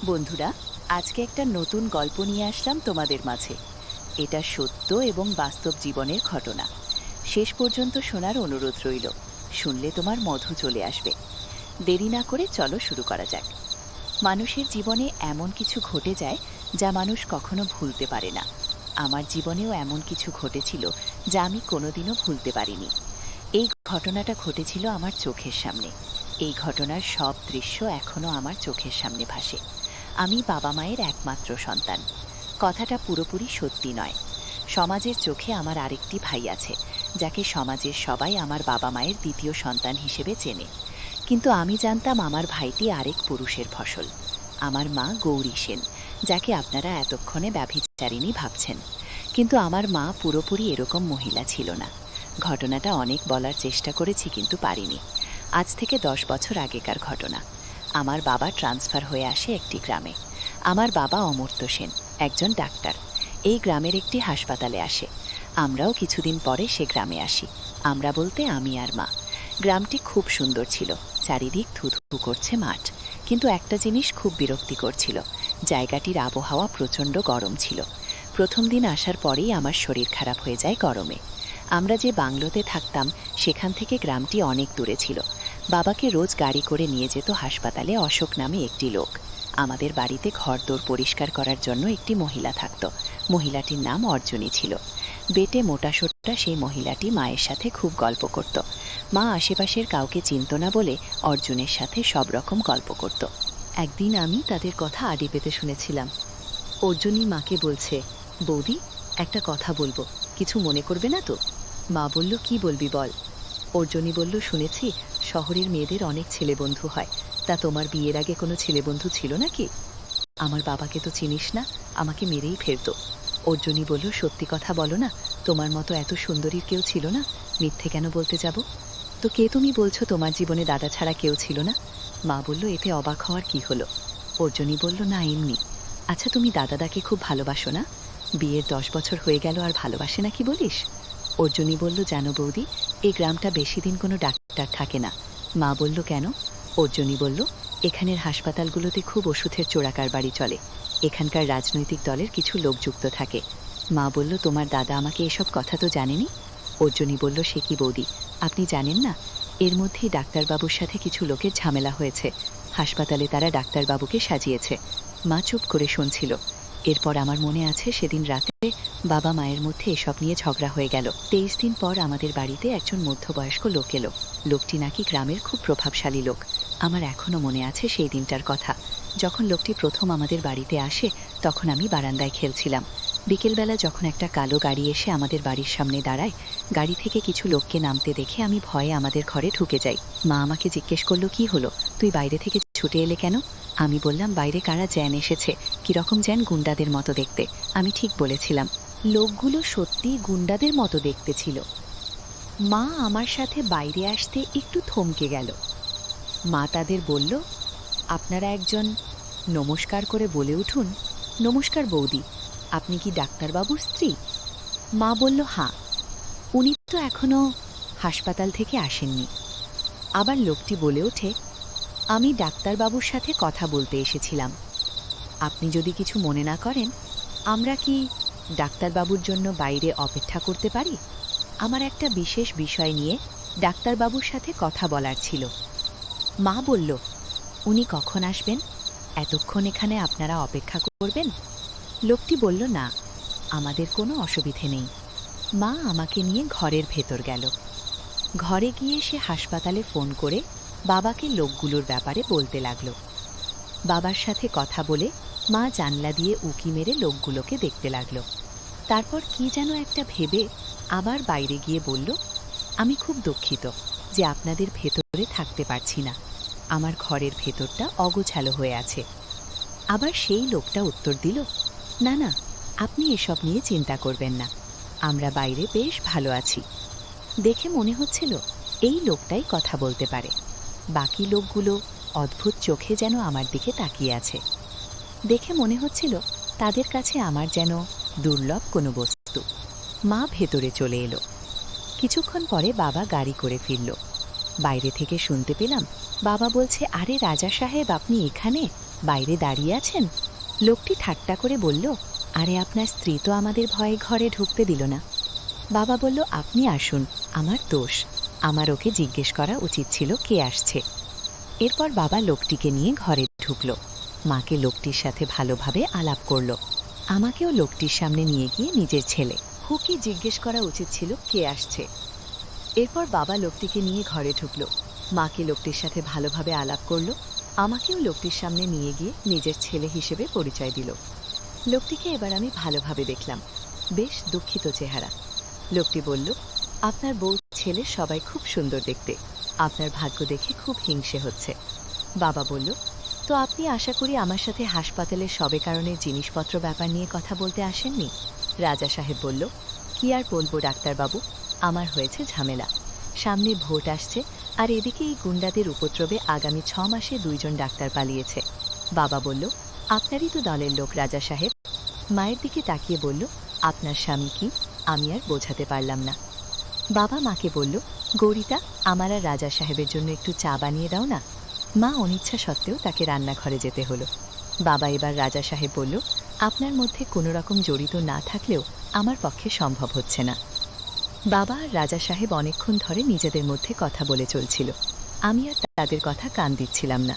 বন্ধুরা, আজকে একটা নতুন গল্প নিয়ে আসলাম তোমাদের মাঝে। এটা সত্য এবং বাস্তব জীবনের ঘটনা। শেষ পর্যন্ত শোনার অনুরোধ রইল। শুনলে তোমার মধু চলে আসবে। দেরি না করে চলো শুরু করা যাক। মানুষের জীবনে এমন কিছু ঘটে যায় যা মানুষ কখনো ভুলতে পারে না। আমার জীবনেও এমন কিছু ঘটেছিল যা আমি কোনোদিনও ভুলতে পারিনি। এই ঘটনাটা ঘটেছিল আমার চোখের সামনে। এই ঘটনার সব দৃশ্য এখনো আমার চোখের সামনে ভাসে। আমি বাবা মায়ের একমাত্র সন্তান। কথাটা পুরোপুরি সত্যি নয়। সমাজের চোখে আমার আরেকটি ভাই আছে, যাকে সমাজের সবাই আমার বাবা মায়ের দ্বিতীয় সন্তান হিসেবে চেনে। কিন্তু আমি জানতাম আমার ভাইটি আরেক পুরুষের ফসল। আমার মা গৌরী সেন, যাকে আপনারা এতক্ষণে ব্যভিচারিণী ভাবছেন। কিন্তু আমার মা পুরোপুরি এরকম মহিলা ছিল না। ঘটনাটা অনেক বলার চেষ্টা করেছি, কিন্তু পারিনি। আজ থেকে 10 বছর আগেকার ঘটনা। আমার বাবা ট্রান্সফার হয়ে আসে একটি গ্রামে। আমার বাবা অমর্ত্য সেন, একজন ডাক্তার, এই গ্রামের একটি হাসপাতালে আসে। আমরাও কিছুদিন পরে সে গ্রামে আসি। আমরা বলতে আমি আর মা। গ্রামটি খুব সুন্দর ছিল। চারিদিক থুথু করছে মাঠ। কিন্তু একটা জিনিস খুব বিরক্তিকর ছিল। জায়গাটির আবহাওয়া প্রচণ্ড গরম ছিল। প্রথম দিন আসার পরেই আমার শরীর খারাপ হয়ে যায় গরমে। আমরা যে বাংলোতে থাকতাম সেখান থেকে গ্রামটি অনেক দূরে ছিল। বাবাকে রোজ গাড়ি করে নিয়ে যেত হাসপাতালে অশোক নামে একটি লোক। আমাদের বাড়িতে ঘরদোর পরিষ্কার করার জন্য একটি মহিলা থাকত। মহিলাটির নাম অর্জুনী ছিল। বেটে মোটাসোটা সেই মহিলাটি মায়ের সাথে খুব গল্প করত। মা আশেপাশের কাউকে চিনত না বলে অর্জুনের সাথে সব রকম গল্প করত। একদিন আমি তাদের কথা আড়ি পেতে শুনেছিলাম। অর্জুনী মাকে বলছে, বৌদি, একটা কথা বলবো, কিছু মনে করবে না তো? মা বলল, কি বলবি বল। অর্জুনী বলল, শুনেছি শহরের মেয়েদের অনেক ছেলে বন্ধু হয়, তা তোমার বিয়ের আগে কোনো ছেলে বন্ধু ছিল নাকি? আমার বাবাকে তো চিনিস না, আমাকে মেরেই ফেলতো। অর্জুনী বলল, সত্যি কথা বলো না, তোমার মতো এত সুন্দরীর কেউ ছিল না, মিথ্যে কেন বলতে যাব? তো কে তুমি বলছো তোমার জীবনে দাদা ছাড়া কেউ ছিল না? মা বলল, এতে অবাক হওয়ার কি হলো? অর্জুনী বলল, না এমনি। আচ্ছা, তুমি দাদাদাকে খুব ভালোবাসো না? বিয়ের 10 বছর হয়ে গেল আর ভালোবাসে না কি বলিস? অর্জুনী বলল, জানো বৌদি, এই গ্রামটা বেশি দিন কোনো ডাক্তার থাকে না। মা বলল, কেন? অর্জুনী বলল, এখানের হাসপাতালগুলোতে খুব ওষুধের চোরাকারবারি চলে। এখানকার রাজনৈতিক দলের কিছু লোক যুক্ত থাকে। মা বলল, তোমার দাদা আমাকে এসব কথা তো জানেনি? অর্জুনী বলল, সে কি বৌদি, আপনি জানেন না? এর মধ্যেই ডাক্তারবাবুর সাথে কিছু লোকের ঝামেলা হয়েছে। হাসপাতালে তারা ডাক্তারবাবুকে সাজিয়েছে। মা চুপ করে শুনছিল। এরপর আমার মনে আছে, সেদিন রাতে বাবা মায়ের মধ্যে এসব নিয়ে ঝগড়া হয়ে গেল। 23 দিন পর আমাদের বাড়িতে একজন মধ্যবয়স্ক লোক এলো। লোকটি নাকি গ্রামের খুব প্রভাবশালী লোক। আমার এখনো মনে আছে সেই দিনটার কথা। যখন লোকটি প্রথম আমাদের বাড়িতে আসে, তখন আমি বারান্দায় খেলছিলাম। বিকেলবেলা যখন একটা কালো গাড়ি এসে আমাদের বাড়ির সামনে দাঁড়ায়, গাড়ি থেকে কিছু লোককে নামতে দেখে আমি ভয়ে আমাদের ঘরে ঢুকে যাই। মা আমাকে জিজ্ঞেস করলো, কি হলো, তুই বাইরে থেকে ছুটে এলে কেন? আমি বললাম, বাইরে কারা জ্যান এসেছে। কিরকম জ্যান? গুন্ডাদের মতো দেখতে। আমি ঠিক বলেছিলাম। লোকগুলো সত্যি গুন্ডাদের মতো দেখতে ছিল। মা আমার সাথে বাইরে আসতে একটু থমকে গেল। মা তাদের বলল, আপনারা একজন। নমস্কার করে বলে উঠুন, নমস্কার বৌদি, আপনি কি ডাক্তারবাবুর স্ত্রী? মা বলল, হ্যাঁ। উনি তো এখনো হাসপাতাল থেকে আসেননি। আবার লোকটি বলে ওঠে, আমি ডাক্তারবাবুর সাথে কথা বলতে এসেছিলাম। আপনি যদি কিছু মনে না করেন, আমরা কি ডাক্তারবাবুর জন্য বাইরে অপেক্ষা করতে পারি? আমার একটা বিশেষ বিষয় নিয়ে ডাক্তারবাবুর সাথে কথা বলার ছিল। মা বলল, উনি কখন আসবেন? এতক্ষণ এখানে আপনারা অপেক্ষা করবেন? লোকটি বলল, না, আমাদের কোনো অসুবিধে নেই। মা আমাকে নিয়ে ঘরের ভেতর গেল। ঘরে গিয়ে সে হাসপাতালে ফোন করে বাবাকে লোকগুলোর ব্যাপারে বলতে লাগল। বাবার সাথে কথা বলে মা জানলা দিয়ে উঁকি মেরে লোকগুলোকে দেখতে লাগল। তারপর কি যেন একটা ভেবে আবার বাইরে গিয়ে বলল, আমি খুব দুঃখিত যে আপনাদের ভেতরে থাকতে পারছি না। আমার ঘরের ভেতরটা অগোছালো হয়ে আছে। আবার সেই লোকটা উত্তর দিল, না না, আপনি এসব নিয়ে চিন্তা করবেন না, আমরা বাইরে বেশ ভালো আছি। দেখে মনে হচ্ছিল এই লোকটাই কথা বলতে পারে। বাকি লোকগুলো অদ্ভুত চোখে যেন আমার দিকে তাকিয়ে আছে। দেখে মনে হচ্ছিল তাদের কাছে আমার যেন দুর্লভ কোনো বস্তু। মা ভেতরে চলে এলো। কিছুক্ষণ পরে বাবা গাড়ি করে ফিরল। বাইরে থেকে শুনতে পেলাম বাবা বলছে, আরে রাজা সাহেব, আপনি এখানে? বাইরে দাঁড়িয়ে আছেন? লোকটি ঠাট্টা করে বলল, আরে আপনার স্ত্রী তো আমাদের ভয়ে ঘরে ঢুকতে দিল না। বাবা বলল, আপনি আসুন, আমার দোষ, আমার ওকে জিজ্ঞেস করা উচিত ছিল কে আসছে। এরপর বাবা লোকটিকে নিয়ে ঘরে ঢুকল, মাকে লোকটির সাথে ভালোভাবে আলাপ করল, আমাকেও লোকটির সামনে নিয়ে গিয়ে নিজের ছেলে হুকে জিজ্ঞেস করা উচিত ছিল কে আসছে। এরপর বাবা লোকটিকে নিয়ে ঘরে ঢুকল, মাকে লোকটির সাথে ভালোভাবে আলাপ করল, আমাকেও লোকটির সামনে নিয়ে গিয়ে নিজের ছেলে হিসেবে পরিচয় দিল। লোকটিকে এবার আমি ভালোভাবে দেখলাম, বেশ দুঃখিত চেহারা। লোকটি বলল, আপনার বউ ছেলে সবাই খুব সুন্দর দেখতে, আপনার ভাগ্য দেখে খুব হিংসে হচ্ছে। বাবা বলল, তো আপনি আশা করি আমার সাথে হাসপাতালের সবে কারণে জিনিসপত্র ব্যাপার নিয়ে কথা বলতে আসেননি? রাজা সাহেব বলল, কি আর বলবো ডাক্তারবাবু, আমার হয়েছে ঝামেলা। সামনে ভোট আসছে, আর এদিকে এই গুন্ডাদের উপদ্রবে আগামী 6 মাসে 2 জন ডাক্তার পালিয়েছে। বাবা বলল, আপনারই তো দলের লোক রাজা সাহেব। মায়ের দিকে তাকিয়ে বলল, আপনার স্বামী কি? আমি আর বোঝাতে পারলাম না। বাবা মাকে বলল, গৌরিতা, আমার আর রাজা সাহেবের জন্য একটু চা বানিয়ে দাও না। মা অনিচ্ছা সত্ত্বেও তাকে রান্নাঘরে যেতে হলো। বাবা এবার রাজা সাহেব বলল, আপনার মধ্যে কোনো রকম জড়িত না থাকলেও আমার পক্ষে সম্ভব হচ্ছে না। বাবা আর রাজা সাহেব অনেকক্ষণ ধরে নিজেদের মধ্যে কথা বলে চলছিল, আমি আর তাদের কথা কান দিচ্ছিলাম না।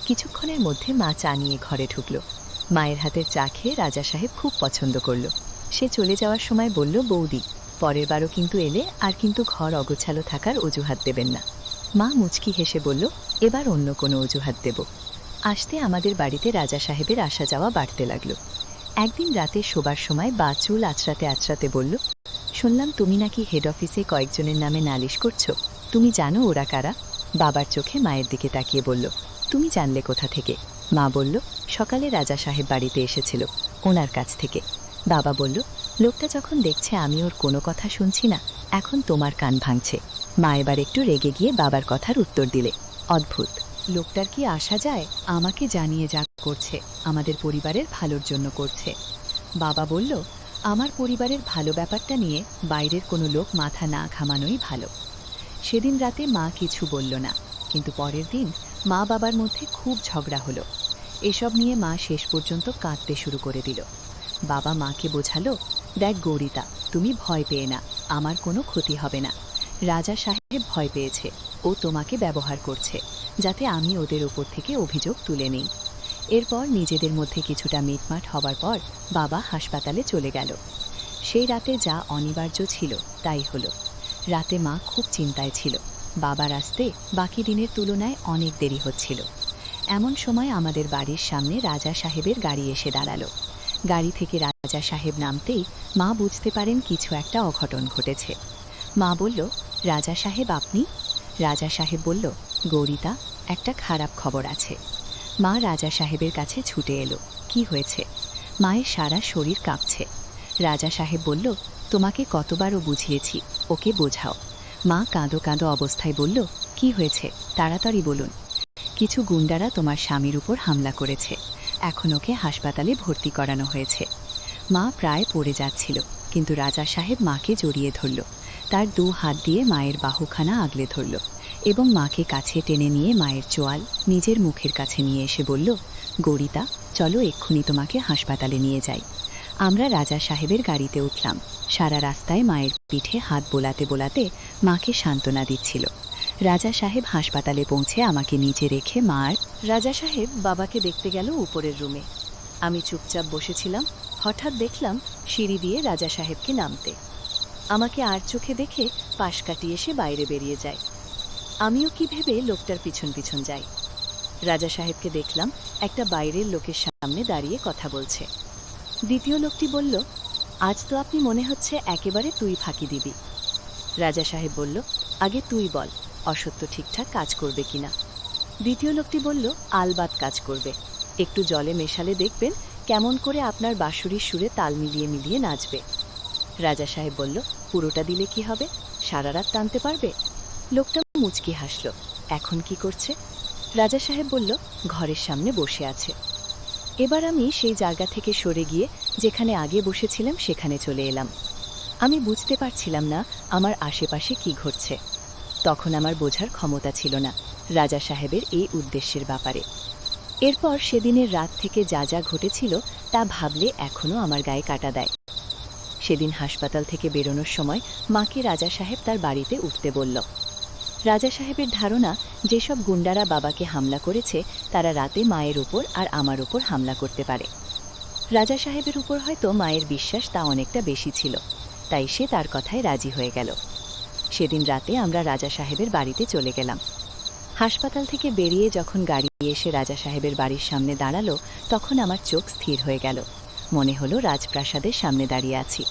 কিছুক্ষণের মধ্যে মা চা নিয়ে ঘরে ঢুকল। মায়ের হাতের চা খেয়ে রাজা সাহেব খুব পছন্দ করল। সে চলে যাওয়ার সময় বলল, বৌদি, পরের বারও কিন্তু এলে আর কিন্তু ঘর অগোছালো থাকার অজুহাত দেবেন না। মা মুচকি হেসে বলল, এবার অন্য কোনো অজুহাত দেব। আসতে আমাদের বাড়িতে রাজা সাহেবের আসা যাওয়া বাড়তে লাগলো। একদিন রাতে শোবার সময় বা চুল আঁচড়াতে আঁচড়াতে বলল, শুনলাম তুমি নাকি হেড অফিসে কয়েকজনের নামে নালিশ করছো, তুমি জানো ওরা কারা? বাবার চোখে মায়ের দিকে তাকিয়ে বলল, তুমি জানলে কোথা থেকে? মা বলল, সকালে রাজা সাহেব বাড়িতে এসেছিল, ওনার কাছ থেকে। বাবা বলল, লোকটা যখন দেখছে আমি ওর কোনো কথা শুনছি না, এখন তোমার কান ভাঙছে। মা এবার একটু রেগে গিয়ে বাবার কথার উত্তর দিলে, অদ্ভুত, লোকটার কি আসা যায়? আমাকে জানিয়ে যা করছে আমাদের পরিবারের ভালোর জন্য করছে। বাবা বলল, আমার পরিবারের ভালো ব্যাপারটা নিয়ে বাইরের কোনো লোক মাথা না ঘামানোই ভালো। সেদিন রাতে মা কিছু বলল না, কিন্তু পরের দিন মা বাবার মধ্যে খুব ঝগড়া হলো। এসব নিয়ে মা শেষ পর্যন্ত কাঁদতে শুরু করে দিল। বাবা মাকে বোঝালো, দেখ গৌরিতা, তুমি ভয় পেয়ে না, আমার কোনো ক্ষতি হবে না। রাজা সাহেব ভয় পেয়েছে, ও তোমাকে ব্যবহার করছে, যাতে আমি ওদের ওপর থেকে অভিযোগ তুলে নেই। এরপর নিজেদের মধ্যে কিছুটা মিটমাট হবার পর বাবা হাসপাতালে চলে গেল। সেই রাতে যা অনিবার্য ছিল তাই হলো। রাতে মা খুব চিন্তায় ছিল, বাবার আসতে বাকি দিনের তুলনায় অনেক দেরি হচ্ছিল। এমন সময় আমাদের বাড়ির সামনে রাজা সাহেবের গাড়ি এসে দাঁড়ালো। গাড়ি থেকে রাজা সাহেব নামতেই মা বুঝতে পারেন কিছু একটা অঘটন ঘটেছে। মা বলল, রাজা সাহেব আপনি? রাজা সাহেব বলল, গৌরিতা, একটা খারাপ খবর আছে। মা রাজা সাহেবের কাছে ছুটে এলো, কি হয়েছে? মায়ের সারা শরীর কাঁপছে। রাজা সাহেব বলল, তোমাকে কতবারও বুঝিয়েছি, ওকে বোঝাও। মা কাঁদো কাঁদো অবস্থায় বলল, কি হয়েছে তাড়াতাড়ি বলুন। কিছু গুন্ডারা তোমার স্বামীর উপর হামলা করেছে, এখন ওকে হাসপাতালে ভর্তি করানো হয়েছে। মা প্রায় পড়ে যাচ্ছিল, কিন্তু রাজা সাহেব মাকে জড়িয়ে ধরল, তার 2 হাত দিয়ে মায়ের বাহুখানা আগলে ধরল এবং মাকে কাছে টেনে নিয়ে মায়ের চোয়াল নিজের মুখের কাছে নিয়ে এসে বলল, গৌরিতা, চলো এক্ষুনি তোমাকে হাসপাতালে নিয়ে যাই। আমরা রাজা সাহেবের গাড়িতে উঠলাম। সারা রাস্তায় মায়ের পিঠে হাত বোলাতে বোলাতে মাকে সান্ত্বনা দিচ্ছিল। রাজা সাহেব হাসপাতালে পৌঁছে আমাকে নিচে রেখে রাজা সাহেব বাবাকে দেখতে গেল উপরের রুমে। আমি চুপচাপ বসেছিলাম। হঠাৎ দেখলাম সিঁড়ি দিয়ে রাজা সাহেবকে নামতে। আমাকে আর চোখে দেখে পাশ কাটিয়ে এসে বাইরে বেরিয়ে যায়। আমিও কি ভেবে লোকটার পিছন পিছন যাই। রাজা সাহেবকে দেখলাম একটা বাইরের লোকের সামনে দাঁড়িয়ে কথা বলছে। দ্বিতীয় লোকটি বলল, আজ তো আপনি মনে হচ্ছে একেবারে তুই ফাঁকি দিবি। রাজা সাহেব বলল, আগে তুই বল, অসত্য ঠিকঠাক কাজ করবে কিনা। দ্বিতীয় লোকটি বলল, আলবাত কাজ করবে, একটু জলে মেশালে দেখবেন কেমন করে আপনার বাঁশুরির সুরে তাল মিলিয়ে মিলিয়ে নাচবে। রাজা সাহেব বলল, পুরোটা দিলে কি হবে, সারা রাত টানতে পারবে? লোকটা মুচকি হাসল, এখন কি করছে? রাজা সাহেব বলল, ঘরের সামনে বসে আছে। এবার আমি সেই জায়গা থেকে সরে গিয়ে যেখানে আগে বসেছিলাম সেখানে চলে এলাম। আমি বুঝতে পারছিলাম না আমার আশেপাশে কি ঘটছে। তখন আমার বোঝার ক্ষমতা ছিল না রাজা সাহেবের এই উদ্দেশ্যের ব্যাপারে। এরপর সেদিনের রাত থেকে যা যা ঘটেছিল তা ভাবলে এখনো আমার গায়ে কাঁটা দেয়। সেদিন হাসপাতাল থেকে বেরোনোর সময় মাকে রাজা সাহেব তার বাড়িতে উঠতে বলল। রাজা সাহেবের ধারণা যেসব গুন্ডারা বাবাকে হামলা করেছে তারা রাতে মায়ের উপর আর আমার উপর হামলা করতে পারে। রাজা সাহেবের উপর হয়তো মায়ের বিশ্বাস তা অনেকটা বেশি ছিল, তাই সে তার কথায় রাজি হয়ে গেল। সেদিন রাতে আমরা রাজা সাহেবের বাড়িতে চলে গেলাম। হাসপাতাল থেকে বেরিয়ে যখন গাড়ি এসে রাজা সাহেবের বাড়ির সামনে দাঁড়ালো তখন আমার চোখ স্থির হয়ে গেল। মনে হলো রাজপ্রাসাদের সামনে দাঁড়িয়ে আছি।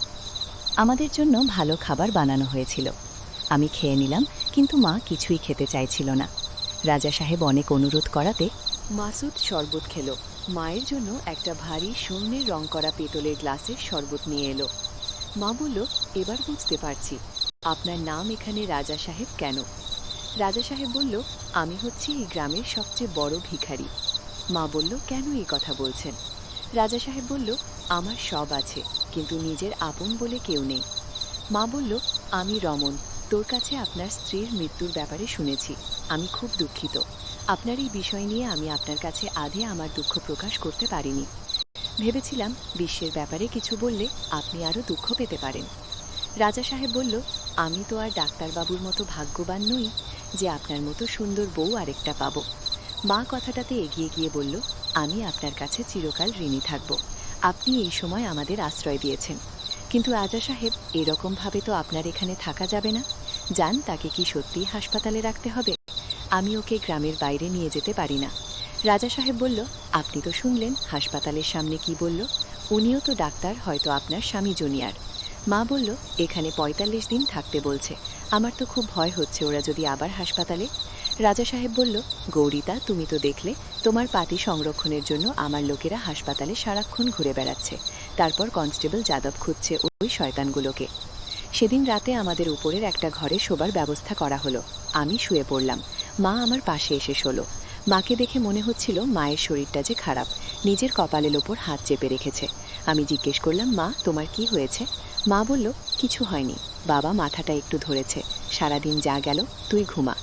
আমাদের জন্য ভালো খাবার বানানো হয়েছিল। আমি খেয়ে নিলাম, কিন্তু মা কিছুই খেতে চাইছিল না। রাজা সাহেব অনেক অনুরোধ করাতে মাসুদ শরবত খেলো। মায়ের জন্য একটা ভারী স্বর্ণের রং করা পেতলের গ্লাসের শরবত নিয়ে এলো। মা বলল, এবার বুঝতে পারছি আপনার নাম এখানে রাজা সাহেব কেন। রাজা সাহেব বলল, আমি হচ্ছি এই গ্রামের সবচেয়ে বড় ভিখারি। মা বলল, কেন এই কথা বলছেন? রাজা সাহেব বলল, আমার সব আছে, কিন্তু নিজের আপন বলে কেউ নেই। মা বলল, আমি রমন, তোর কাছে আপনার স্ত্রীর মৃত্যুর ব্যাপারে শুনেছি। আমি খুব দুঃখিত। আপনার এই বিষয় নিয়ে আমি আপনার কাছে আধে আমার দুঃখ প্রকাশ করতে পারিনি। ভেবেছিলাম বিশ্বের ব্যাপারে কিছু বললে আপনি আরও দুঃখ পেতে পারেন। রাজা সাহেব বলল, আমি তো আর ডাক্তারবাবুর মতো ভাগ্যবান নই যে আপনার মতো সুন্দর বউ আরেকটা পাব। মা কথাটাতে এগিয়ে গিয়ে বলল, আমি আপনার কাছে চিরকাল ঋণী থাকব। আপনি এই সময় আমাদের আশ্রয় দিয়েছেন। কিন্তু রাজা সাহেব, এরকমভাবে তো আপনার এখানে থাকা যাবে না। যান, তাকে কি সত্যিই হাসপাতালে রাখতে হবে? আমি ওকে গ্রামের বাইরে নিয়ে যেতে পারি না। রাজা সাহেব বলল, আপনি তো শুনলেন হাসপাতালের সামনে কি বলল। উনিও তো ডাক্তার, হয়তো আপনার স্বামী জুনিয়র। মা বলল, এখানে ৪৫ দিন থাকতে বলছে। আমার তো খুব ভয় হচ্ছে ওরা যদি আবার হাসপাতালে। রাজা সাহেব বলল, গৌরিতা, তুমি তো দেখলে তোমার পাতি সংরক্ষণের জন্য আমার লোকেরা হাসপাতালে সারাক্ষণ ঘুরে বেড়াচ্ছে। তারপর কনস্টেবল যাদব খুঁজছে ওই শয়তানগুলোকে। সেদিন রাতে আমাদের উপরের একটা ঘরে শোবার ব্যবস্থা করা হলো। আমি শুয়ে পড়লাম। মা আমার পাশে এসে শোলো। মাকে দেখে মনে হচ্ছিল মায়ের শরীরটা যে খারাপ। নিজের কপালের ওপর হাত চেপে রেখেছে। আমি জিজ্ঞেস করলাম, মা, তোমার কি হয়েছে? মা বলল, কিছু হয়নি, বাবা মাথাটা একটু ধরেছে। সারাদিন যা গেল, তুই ঘুমা।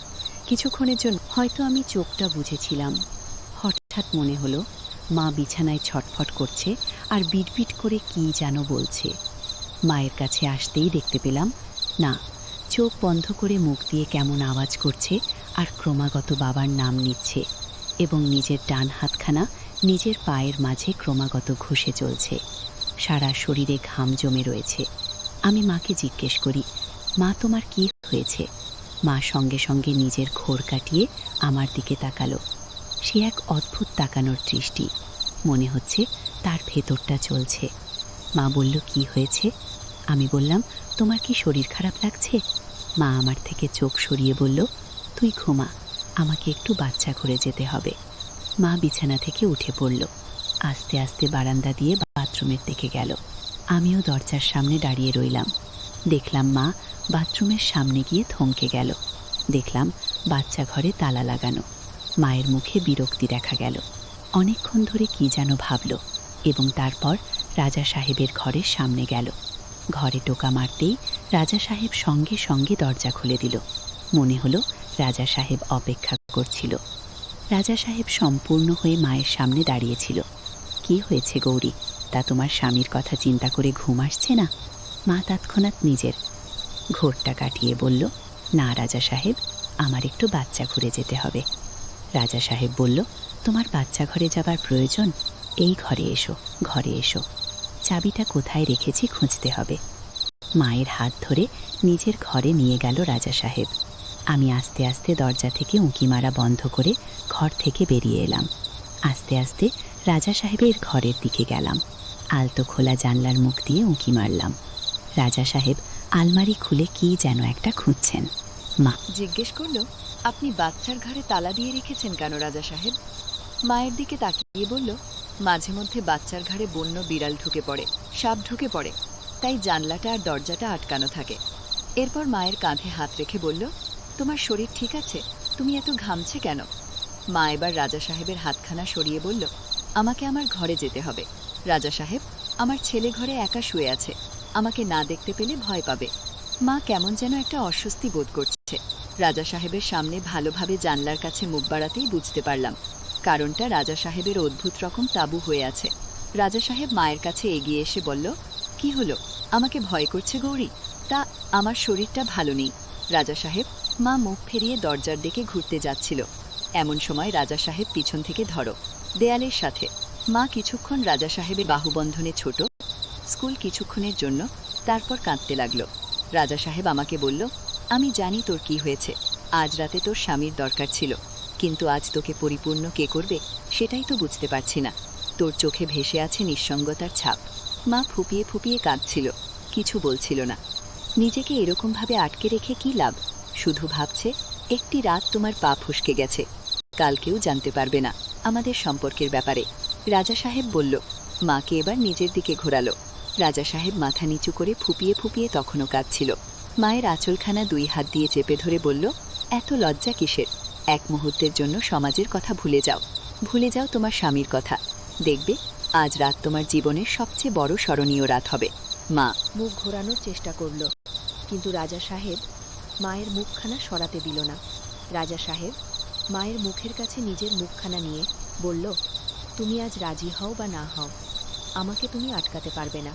কিছুক্ষণের জন্য হয়তো আমি চোখটা বুঝেছিলাম। হঠাৎ মনে হলো মা বিছানায় ছটফট করছে আর বিটবিট করে কি যেন বলছে। মায়ের কাছে আসতেই দেখতে পেলাম, না, চোখ বন্ধ করে মুখ দিয়ে কেমন আওয়াজ করছে আর ক্রমাগত বাবার নাম নিচ্ছে এবং নিজের ডান হাতখানা নিজের পায়ের মাঝে ক্রমাগত ঘষে চলছে। সারা শরীরে ঘাম জমে রয়েছে। আমি মাকে জিজ্ঞেস করি, মা, তোমার কি হয়েছে? মা সঙ্গে সঙ্গে নিজের ঘোর কাটিয়ে আমার দিকে তাকালো। সে এক অদ্ভুত তাকানোর দৃষ্টি। মনে হচ্ছে তার ভেতরটা চলছে। মা বলল, কি হয়েছে? আমি বললাম, তোমার কি শরীর খারাপ লাগছে? মা আমার থেকে চোখ সরিয়ে বলল, তুই ঘুমা, আমাকে একটু বাচ্চা ঘরে যেতে হবে। মা বিছানা থেকে উঠে পড়ল। আস্তে আস্তে বারান্দা দিয়ে বাথরুমের দিকে গেল। আমিও দরজার সামনে দাঁড়িয়ে রইলাম। দেখলাম মা বাথরুমের সামনে গিয়ে থমকে গেল। দেখলাম বাচ্চা ঘরে তালা লাগানো। মায়ের মুখে বিরক্তি দেখা গেল। অনেকক্ষণ ধরে কি যেন ভাবল এবং তারপর রাজা সাহেবের ঘরের সামনে গেল। ঘরে টোকা মারতেই রাজা সাহেব সঙ্গে সঙ্গে দরজা খুলে দিল। মনে হলো রাজা সাহেব অপেক্ষা করছিল। রাজা সাহেব সম্পূর্ণ হয়ে মায়ের সামনে দাঁড়িয়েছিল। কি হয়েছে গৌরী, তা তোমার স্বামীর কথা চিন্তা করে ঘুম আসছে না? মা তৎক্ষণাৎ নিজের ঘোরটা কাটিয়ে বলল, না রাজা সাহেব, আমার একটু বাচ্চা ঘুরে যেতে হবে। রাজা সাহেব বলল, তোমার বাচ্চা ঘরে যাবার প্রয়োজন? এই ঘরে এসো, ঘরে এসো। চাবিটা কোথায় রেখেছি খুঁজতে হবে। মায়ের হাত ধরে নিজের ঘরে নিয়ে গেল রাজা সাহেব। আমি আস্তে আস্তে দরজা থেকে উঁকি মারা বন্ধ করে ঘর থেকে বেরিয়ে এলাম। আস্তে আস্তে রাজা সাহেবের ঘরের দিকে গেলাম। আলতো খোলা জানলার মুখ দিয়ে উঁকি মারলাম। রাজা সাহেব আলমারি খুলে কি যেন একটা খুঁজছেন। মা জিজ্ঞেস করল, আপনি বাচ্চার ঘরে তালা দিয়ে রেখেছেন কেন রাজা সাহেব? মায়ের দিকে তাকিয়ে বলল, মাঝে মধ্যে বাচ্চার ঘরে বন্য বিড়াল ঢুকে পড়ে, সাপ ঢুকে পড়ে, তাই জানলাটা আর দরজাটা আটকানো থাকে। এরপর মায়ের কাঁধে হাত রেখে বলল, তোমার শরীর ঠিক আছে? তুমি এত ঘামছে কেন? মা এবার রাজা সাহেবের হাতখানা সরিয়ে বলল, আমাকে আমার ঘরে যেতে হবে। রাজা সাহেব, আমার ছেলে ঘরে একা শুয়ে আছে, আমাকে না দেখতে পেলে ভয় পাবে। মা কেমন যেন একটা অস্বস্তি বোধ করছে। রাজা সাহেবের সামনে ভালোভাবে জানলার কাছে মুখ বাড়াতেই বুঝতে পারলাম কারণটা রাজা সাহেবের অদ্ভুত রকম তাবু হয়ে আছে। রাজা সাহেব মায়ের কাছে এগিয়ে এসে বলল, কি হলো? আমাকে ভয় করছে গৌরী? তা আমার শরীরটা ভালো নেই রাজা সাহেব। মা মুখ ফেরিয়ে দরজার দিকে ঘুরতে যাচ্ছিল। এমন সময় রাজা সাহেব পিছন থেকে ধরো দেয়ালের সাথে। মা কিছুক্ষণ রাজা সাহেবের বাহুবন্ধনে ছোট স্কুল কিছুক্ষণের জন্য, তারপর কাঁদতে লাগলো। রাজা সাহেব আমাকে বলল, আমি জানি তোর কি হয়েছে। আজ রাতে তোর স্বামীর দরকার ছিল, কিন্তু আজ তোকে পরিপূর্ণ কে করবে সেটাই তো বুঝতে পারছি না। তোর চোখে ভেসে আছে নিঃসঙ্গতার ছাপ। মা ফুপিয়ে ফুপিয়ে কাঁদছিল, কিছু বলছিল না। নিজেকে এরকমভাবে আটকে রেখে কি লাভ? শুধু ভাবছে একটি রাত তোমার পা ফসকে গেছে, কাল কেউ জানতে পারবে না আমাদের সম্পর্কের ব্যাপারে। রাজা সাহেব বলল। মাকে এবার নিজের দিকে ঘোরালো। রাজা সাহেব মাথা নিচু করে ফুপিয়ে ফুপিয়ে তখনও কাঁদছিল। মায়ের আঁচলখানা 2 হাত দিয়ে চেপে ধরে বলল, এত লজ্জা কিসের? এক মুহূর্তের জন্য সমাজের কথা ভুলে যাও, ভুলে যাও তোমার স্বামীর কথা। দেখবে আজ রাত তোমার জীবনের সবচেয়ে বড় স্মরণীয় রাত হবে। মা মুখ ঘোরানোর চেষ্টা করল, কিন্তু রাজা সাহেব মায়ের মুখখানা সরাতে দিল না। রাজা সাহেব মায়ের মুখের কাছে নিজের মুখখানা নিয়ে বলল, তুমি আজ রাজি হও বা না হও, আমাকে তুমি আটকাতে পারবে না।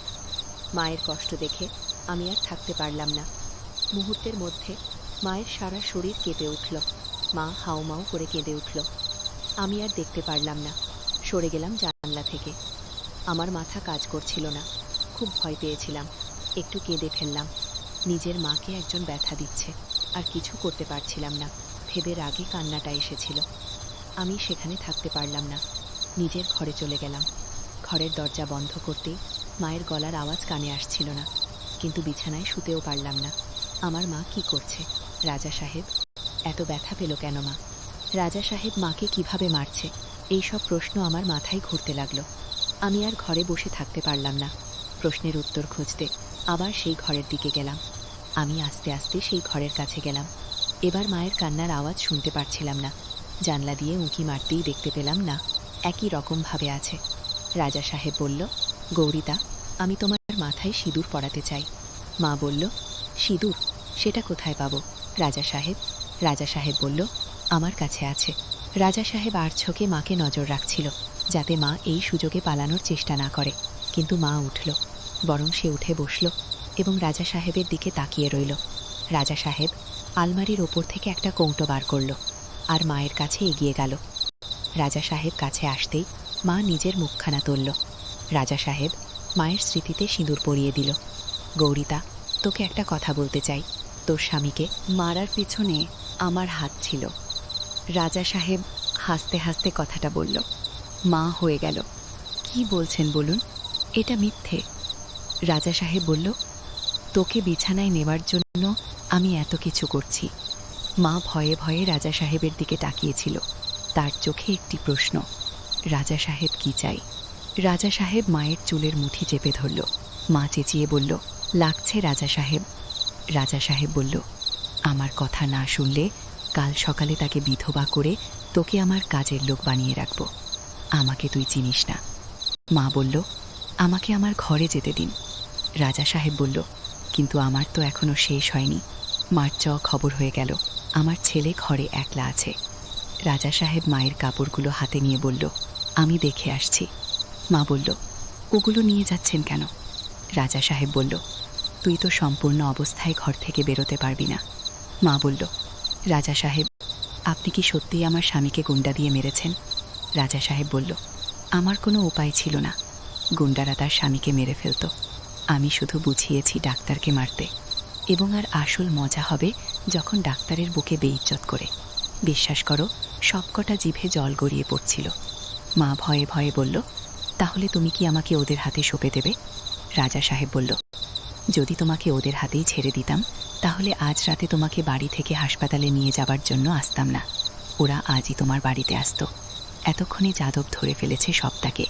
মায়ের কষ্ট দেখে আমি আর থাকতে পারলাম না। মুহূর্তের মধ্যে মায়ের সারা শরীর কেঁপে উঠল। মা হাউমাউ করে কেঁদে উঠল। আমি আর দেখতে পারলাম না, সরে গেলাম জানলা থেকে। আমার মাথা কাজ করছিল না, খুব ভয় পেয়েছিলাম। একটু কেঁদে ফেললাম। নিজের মাকে একজন ব্যথা দিচ্ছে, আর কিছু করতে পারছিলাম না ভেবে রাগে কান্নাটা এসেছিল। আমি সেখানে থাকতে পারলাম না, নিজের ঘরে চলে গেলাম। ঘরের দরজা বন্ধ করতেই মায়ের গলার আওয়াজ কানে আসছিল না, কিন্তু বিছানায় শুতেও পারলাম না। আমার মা কি করছে? রাজা সাহেব এত ব্যথা পেল কেন? মা রাজা সাহেব মাকে কিভাবে মারছে? এইসব প্রশ্ন আমার মাথায় ঘুরতে লাগলো। আমি আর ঘরে বসে থাকতে পারলাম না। প্রশ্নের উত্তর খুঁজতে আবার সেই ঘরের দিকে গেলাম। আমি আস্তে আস্তে সেই ঘরের কাছে গেলাম। এবার মায়ের কান্নার আওয়াজ শুনতে পারছিলাম না। জানলা দিয়ে উঁকি মারতেই দেখতে পেলাম না একই রকমভাবে আছে। রাজা সাহেব বলল, গৌরীতা, আমি তোমার মাথায় সিঁদুর পরাতে চাই। মা বলল, সিঁদুর? সেটা কোথায় পাবো? রাজা সাহেব বলল, আমার কাছে আছে। রাজা সাহেব আর চোখে মাকে নজর রাখছিল, যাতে মা এই সুযোগে পালানোর চেষ্টা না করে। কিন্তু মা উঠল, বরং সে উঠে বসল এবং রাজা সাহেবের দিকে তাকিয়ে রইল। রাজা সাহেব আলমারির ওপর থেকে একটা কৌটো বার করল আর মায়ের কাছে এগিয়ে গেল। রাজা সাহেব কাছে আসতেই মা নিজের মুখখানা তুলল। রাজা সাহেব মায়ের স্মৃতিতে সিঁদুর পরিয়ে দিল। গৌরীতা, তোকে একটা কথা বলতে চাই। তোর স্বামীকে মারার পিছনে আমার হাত ছিল। রাজা সাহেব হাসতে হাসতে কথাটা বলল। মা হয়ে গেল। কি বলছেন বলুন? এটা মিথ্যে। রাজা সাহেব বলল, তোকে বিছানায় নেওয়ার জন্য আমি এত কিছু করছি। মা ভয়ে ভয়ে রাজা সাহেবের দিকে তাকিয়েছিল। তার চোখে একটি প্রশ্ন, রাজা সাহেব কি চাই? রাজা সাহেব মায়ের চুলের মুঠি চেপে ধরল। মা চেঁচিয়ে বলল, লাগছে রাজা সাহেব। রাজা সাহেব বলল, আমার কথা না শুনলে কাল সকালে তাকে বিধবা করে তোকে আমার কাজের লোক বানিয়ে রাখব। আমাকে তুই চিনিস না। মা বলল, আমাকে আমার ঘরে যেতে দিন। রাজা সাহেব বলল, কিন্তু আমার তো এখনো শেষ হয়নি। মার খবর হয়ে গেল আমার ছেলে ঘরে একলা আছে। রাজা সাহেব মায়ের কাপড়গুলো হাতে নিয়ে বলল, আমি দেখে আসছি। মা বলল, ওগুলো নিয়ে যাচ্ছেন কেন? রাজা সাহেব বলল, তুই তো সম্পূর্ণ অবস্থায় ঘর থেকে বেরোতে পারবি না। মা বলল, রাজা সাহেব, আপনি কি সত্যিই আমার স্বামীকে গুন্ডা দিয়ে মেরেছেন? রাজা সাহেব বলল, আমার কোনো উপায় ছিল না। গুন্ডারা তার স্বামীকে মেরে ফেলত। আমি শুধু বুঝিয়েছি ডাক্তারকে মারতে, এবং আর আসল মজা হবে যখন ডাক্তারের বুকে বেইজ্জত করে। বিশ্বাস করো, সবকটা জিভে জল গড়িয়ে পড়ছিল। মা ভয়ে ভয়ে বলল, তাহলে তুমি কি আমাকে ওদের হাতে সঁপে দেবে? রাজা সাহেব বলল, যদি তোমাকে ওদের হাতেই ছেড়ে দিতাম তাহলে আজ রাতে তোমাকে বাড়ি থেকে হাসপাতালে নিয়ে যাবার জন্য আসতাম না। ওরা আজই তোমার বাড়িতে আসতো। এতক্ষণে যাদব ধরে ফেলেছে সবটাকে।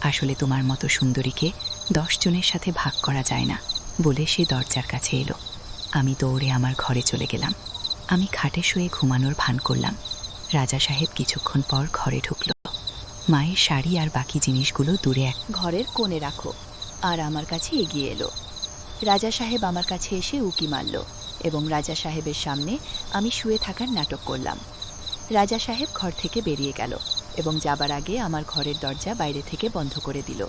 আসলে তোমার মতো সুন্দরীকে 10 জনের সাথে ভাগ করা যায় না বলে সে দরজার কাছে এলো। আমি দৌড়ে আমার ঘরে চলে গেলাম। আমি খাটে শুয়ে ঘুমানোর ভান করলাম। রাজা সাহেব কিছুক্ষণ পর ঘরে ঢুকল। মায়ের শাড়ি আর বাকি জিনিসগুলো দূরে এক ঘরের কোণে রাখো, আর আমার কাছে এগিয়ে এলো। রাজা সাহেব আমার কাছে এসে উকি মারল এবং রাজা সাহেবের সামনে আমি শুয়ে থাকার নাটক করলাম। রাজা সাহেব ঘর থেকে বেরিয়ে গেল এবং যাবার আগে আমার ঘরের দরজা বাইরে থেকে বন্ধ করে দিল।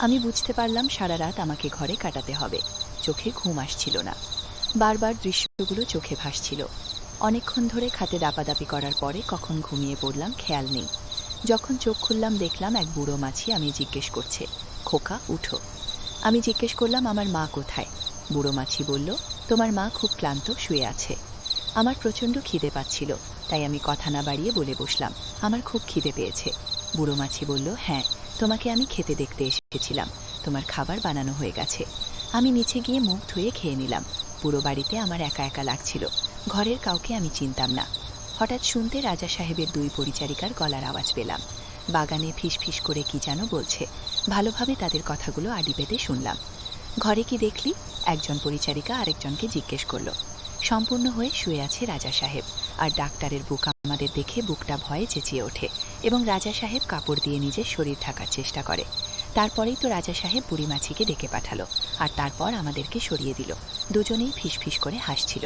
আমি বুঝতে পারলাম সারা রাত আমাকে ঘরে কাটাতে হবে। চোখে ঘুম আসছিল না, বারবার দৃশ্যগুলো চোখে ভাসছিল। অনেকক্ষণ ধরে খাটে দাপাদাপি করার পরে কখন ঘুমিয়ে পড়লাম খেয়াল নেই। যখন চোখ খুললাম দেখলাম এক বুড়ো মাছি আমি জিজ্ঞেস করছে, খোকা উঠো। আমি জিজ্ঞেস করলাম আমার মা কোথায়। বুড়ো মাছি বলল, তোমার মা খুব ক্লান্ত, শুয়ে আছে। আমার প্রচণ্ড খিদে পাচ্ছিল, তাই আমি কথা না বাড়িয়ে বলে বসলাম, আমার খুব খিদে পেয়েছে। বুড়ো মাছি বলল, হ্যাঁ, তোমাকে আমি খেতে দেখতে এসেছিলাম, তোমার খাবার বানানো হয়ে গেছে। আমি নিচে গিয়ে মুখ ধুয়ে খেয়ে নিলাম। পুরো বাড়িতে আমার একা একা লাগছিল, ঘরের কাউকে আমি চিনতাম না। হঠাৎ শুনতে রাজা সাহেবের 2 পরিচারিকার গলার আওয়াজ পেলাম। বাগানে ফিস ফিস করে কি যেন বলছে। ভালোভাবে তাদের কথাগুলো আড়ি পেতে শুনলাম। ঘরে কি দেখলি? একজন পরিচারিকা আরেকজনকে জিজ্ঞেস করলো। সম্পূর্ণ হয়ে শুয়ে আছে রাজা সাহেব, আর ডাক্তারের বুক আমাদের দেখে বুকটা ভয়ে চেঁচিয়ে ওঠে এবং রাজা সাহেব কাপড় দিয়ে নিজের শরীর ঢাকার চেষ্টা করে। তারপরেই তো রাজা সাহেব বুড়ি মাছিকে ডেকে পাঠালো, আর তারপর আমাদেরকে সরিয়ে দিল। দুজনেই ফিস ফিস করে হাসছিল।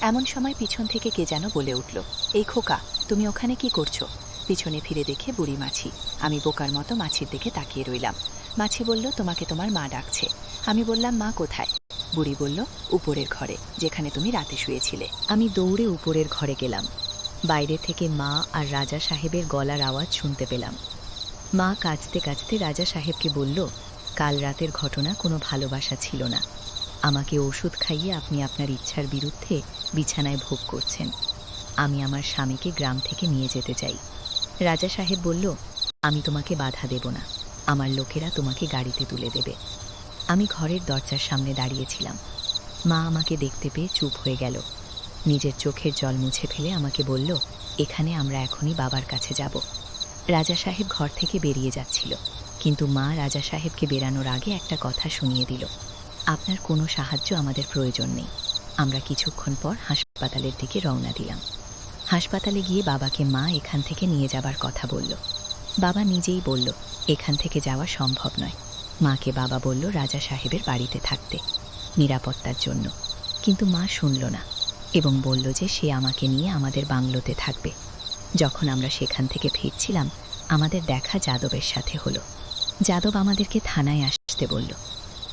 এমন সময় পিছন থেকে কে যেন বলে উঠল, এই খোকা, তুমি ওখানে কি করছো? পিছনে ফিরে দেখে বুড়ি মাছি। আমি বোকার মতো মাছির দিকে তাকিয়ে রইলাম। মাছি বলল, তোমাকে তোমার মা ডাকছে। আমি বললাম, মা কোথায়? বুড়ি বলল, উপরের ঘরে, যেখানে তুমি রাতে শুয়েছিলে। আমি দৌড়ে উপরের ঘরে গেলাম। বাইরে থেকে মা আর রাজা সাহেবের গলার আওয়াজ শুনতে পেলাম। মা কাঁদতে কাঁদতে রাজা সাহেবকে বলল, কাল রাতের ঘটনা কোনো ভালোবাসা ছিল না। আমাকে ওষুধ খাইয়ে আপনি আপনার ইচ্ছার বিরুদ্ধে বিছানায় ভোগ করছেন। আমি আমার স্বামীকে গ্রাম থেকে নিয়ে যেতে চাই। রাজা সাহেব বলল, আমি তোমাকে বাধা দেব না, আমার লোকেরা তোমাকে গাড়িতে তুলে দেবে। আমি ঘরের দরজার সামনে দাঁড়িয়েছিলাম। মা আমাকে দেখতে পেয়ে চুপ হয়ে গেল। নিজের চোখের জল মুছে ফেলে আমাকে বলল, এখানে আমরা এখনই বাবার কাছে যাব। রাজা সাহেব ঘর থেকে বেরিয়ে যাচ্ছিল, কিন্তু মা রাজা সাহেবকে বেরানোর আগে একটা কথা শুনিয়ে দিল, আপনার কোনো সাহায্য আমাদের প্রয়োজন নেই। আমরা কিছুক্ষণ পর হাসপাতালের দিকে রওনা দিলাম। হাসপাতালে গিয়ে বাবাকে মা এখান থেকে নিয়ে যাবার কথা বলল। বাবা নিজেই বলল, এখান থেকে যাওয়া সম্ভব নয়। মাকে বাবা বলল রাজা সাহেবের বাড়িতে থাকতে, নিরাপত্তার জন্য। কিন্তু মা শুনল না এবং বলল যে সে আমাকে নিয়ে আমাদের বাংলোতে থাকবে। যখন আমরা সেখান থেকে ফিরছিলাম, আমাদের দেখা যাদবের সাথে হলো। যাদব আমাদেরকে থানায় আসতে বলল।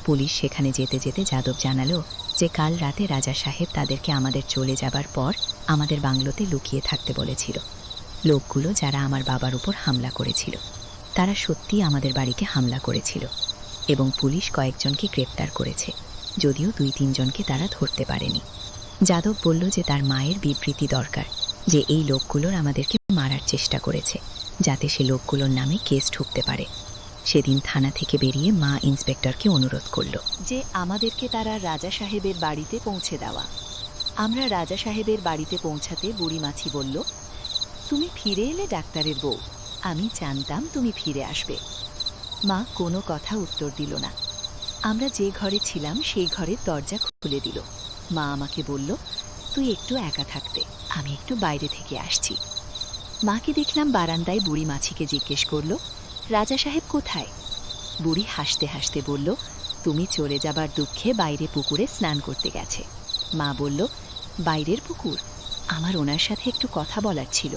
পুলিশ সেখানে যেতে যেতে যাদব জানালো যে কাল রাতে রাজা সাহেব তাদেরকে আমাদের চলে যাবার পর আমাদের বাংলোতে লুকিয়ে থাকতে বলেছিল। লোকগুলো যারা আমার বাবার উপর হামলা করেছিল, তারা সত্যিই আমাদের বাড়িতে হামলা করেছিল এবং পুলিশ কয়েকজনকে গ্রেপ্তার করেছে, যদিও 2-3 জনকে তারা ধরতে পারেনি। যাদব বলল যে তার মায়ের বিবৃতি দরকার, যে এই লোকগুলোর আমাদেরকে মারার চেষ্টা করেছে, যাতে সে লোকগুলোর নামে কেস ঠুকতে পারে। সেদিন থানা থেকে বেরিয়ে মা ইন্সপেক্টরকে অনুরোধ করল যে আমাদেরকে তারা রাজা সাহেবের বাড়িতে পৌঁছে দেওয়া। আমরা রাজা সাহেবের বাড়িতে পৌঁছাতে বুড়ি মাছি বলল, তুমি ফিরে এলে ডাক্তারের বউ, আমি জানতাম তুমি ফিরে আসবে। মা কোনো কথা উত্তর দিল না। আমরা যে ঘরে ছিলাম সেই ঘরের দরজা খুলে দিল। মা আমাকে বলল, তুই একটু একা থাকতে, আমি একটু বাইরে থেকে আসছি। মাকে দেখলাম বারান্দায় বুড়ি মাছিকে জিজ্ঞেস করল, রাজা সাহেব কোথায়? বুড়ি হাসতে হাসতে বলল, তুমি চলে যাবার দুঃখে বাইরে পুকুরে স্নান করতে গেছে। মা বলল, বাইরের পুকুর? আমার ওনার সাথে একটু কথা বলার ছিল।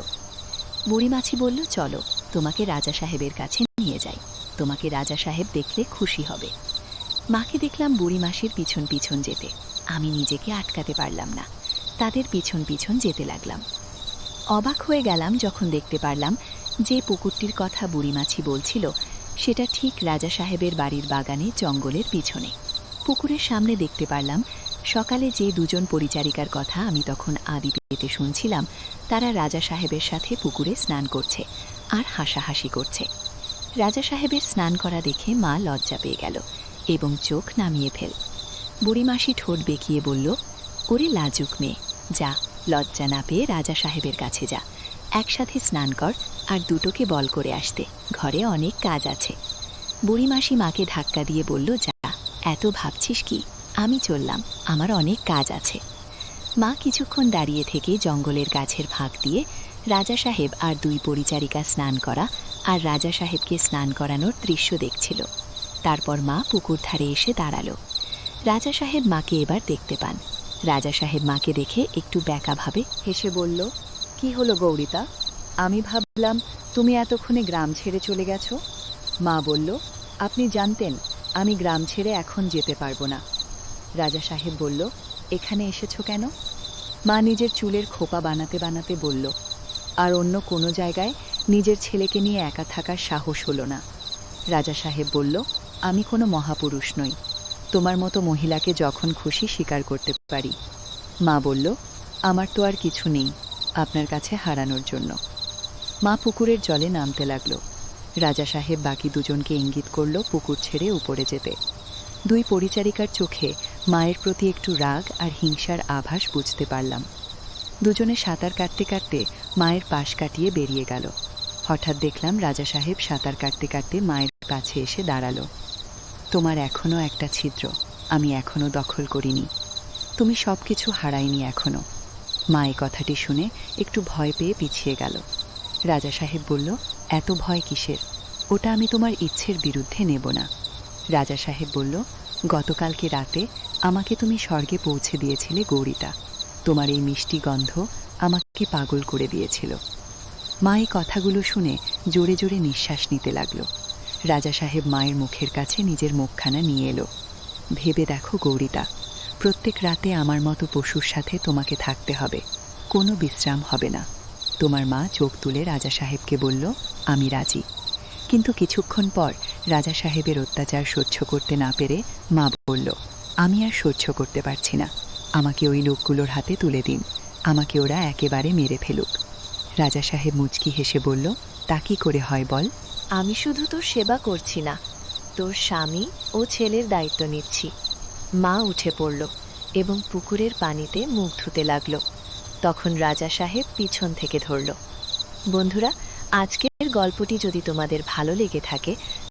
বুড়ি মাছি বলল, চলো, তোমাকে রাজা সাহেবের কাছে নিয়ে যাই, তোমাকে রাজা সাহেব দেখলে খুশি হবে। মাকে দেখলাম বুড়ি মাসির পিছন পিছন যেতে। আমি নিজেকে আটকাতে পারলাম না, তাদের পিছন পিছন যেতে লাগলাম। অবাক হয়ে গেলাম যখন দেখতে পারলাম যে পুকুরটির কথা বুড়ি মাছি বলছিল সেটা ঠিক রাজা সাহেবের বাড়ির বাগানে জঙ্গলের পিছনে। পুকুরের সামনে দেখতে পারলাম সকালে যে 2 জন পরিচারিকার কথা আমি তখন আদি পেতে শুনছিলাম, তারা রাজা সাহেবের সাথে পুকুরে স্নান করছে আর হাসাহাসি করছে। রাজা সাহেবের স্নান করা দেখে মা লজ্জা পেয়ে গেল এবং চোখ নামিয়ে ফেল। বুড়ি মাসি ঠোঁট বেঁকিয়ে বলল, ওরে লাজুক মেয়ে, যা, লজ্জা না পেয়ে রাজা সাহেবের কাছে যা, একসাথে স্নান কর আর দুটোকে বল করে আসতে, ঘরে অনেক কাজ আছে। বুড়ি মাসি মাকে ধাক্কা দিয়ে বলল, যা, এত ভাবছিস কি, আমি চললাম, আমার অনেক কাজ আছে। মা কিছুক্ষণ দাঁড়িয়ে থেকে জঙ্গলের গাছের ফাঁক দিয়ে রাজা সাহেব আর 2 পরিচারিকা স্নান করা আর রাজা সাহেবকে স্নান করানোর দৃশ্য দেখছিল। তারপর মা পুকুর ধারে এসে দাঁড়ালো। রাজা সাহেব মাকে এবার দেখতে পান। রাজা সাহেব মাকে দেখে একটু ব্যাকাভাবে হেসে বলল, কি হলো গৌরিতা, আমি ভাবলাম তুমি এতক্ষণে গ্রাম ছেড়ে চলে গেছো। মা বলল, আপনি জানতেন আমি গ্রাম ছেড়ে এখন যেতে পারবো না। রাজা সাহেব বলল, এখানে এসেছো কেন? মা নিজের চুলের খোপা বানাতে বানাতে বলল, আর অন্য কোনো জায়গায় নিজের ছেলেকে নিয়ে একা থাকার সাহস হলো না। রাজা সাহেব বলল, আমি কোনো মহাপুরুষ নই, তোমার মতো মহিলাকে যখন খুশি স্বীকার করতে পারি। মা বলল, আমার তো আর কিছু নেই আপনার কাছে হারানোর জন্য। মা পুকুরের জলে নামতে লাগলো। রাজা সাহেব বাকি দুজনকে ইঙ্গিত করল পুকুর ছেড়ে উপরে যেতে। দুই পরিচারিকার চোখে মায়ের প্রতি একটু রাগ আর হিংসার আভাস বুঝতে পারলাম। দুজনে সাঁতার কাটতে কাটতে মায়ের পাশ কাটিয়ে বেরিয়ে গেল। হঠাৎ দেখলাম রাজা সাহেব সাঁতার কাটতে কাটতে মায়ের কাছে এসে দাঁড়ালো। তোমার এখনো একটা ছিদ্র আমি এখনো দখল করিনি, তুমি সবকিছু হারাইনি এখনো। মা এই কথাটি শুনে একটু ভয় পেয়ে পিছিয়ে গেল। রাজা সাহেব বলল, এত ভয় কিসের? ওটা আমি তোমার ইচ্ছের বিরুদ্ধে নেব না। রাজা সাহেব বলল, গতকালকে রাতে আমাকে তুমি স্বর্গে পৌঁছে দিয়েছিলে গৌরীটা, তোমার এই মিষ্টি গন্ধ আমাকে পাগল করে দিয়েছিল। মা এই কথাগুলো শুনে জোরে জোরে নিঃশ্বাস নিতে লাগলো। রাজা সাহেব মায়ের মুখের কাছে নিজের মুখখানা নিয়ে এলো। ভেবে দেখো গৌরীটা, প্রত্যেক রাতে আমার মতো পশুর সাথে তোমাকে থাকতে হবে, কোনো বিশ্রাম হবে না। তোমার মা চোখ তুলে রাজা সাহেবকে বলল, আমি রাজি। কিন্তু কিছুক্ষণ পর রাজা সাহেবের অত্যাচার সহ্য করতে না পেরে মা বলল, আমি আর সহ্য করতে পারছি না, আমাকে ওই লোকগুলোর হাতে তুলে দিন, আমাকে ওরা একেবারে মেরে ফেলুক। রাজা সাহেব মুচকি হেসে বলল, তা কি করে হয় বল? আমি শুধু তোর সেবা করছি না, তোর স্বামী ও ছেলের দায়িত্ব নিচ্ছি। মা উঠে পড়ল এবং পুকুরের পানিতে মুখ ধুতে লাগলো। তখন রাজা সাহেব পিছন থেকে ধরল। বন্ধুরা, আজকের গল্পটি যদি তোমাদের ভালো লেগে থাকে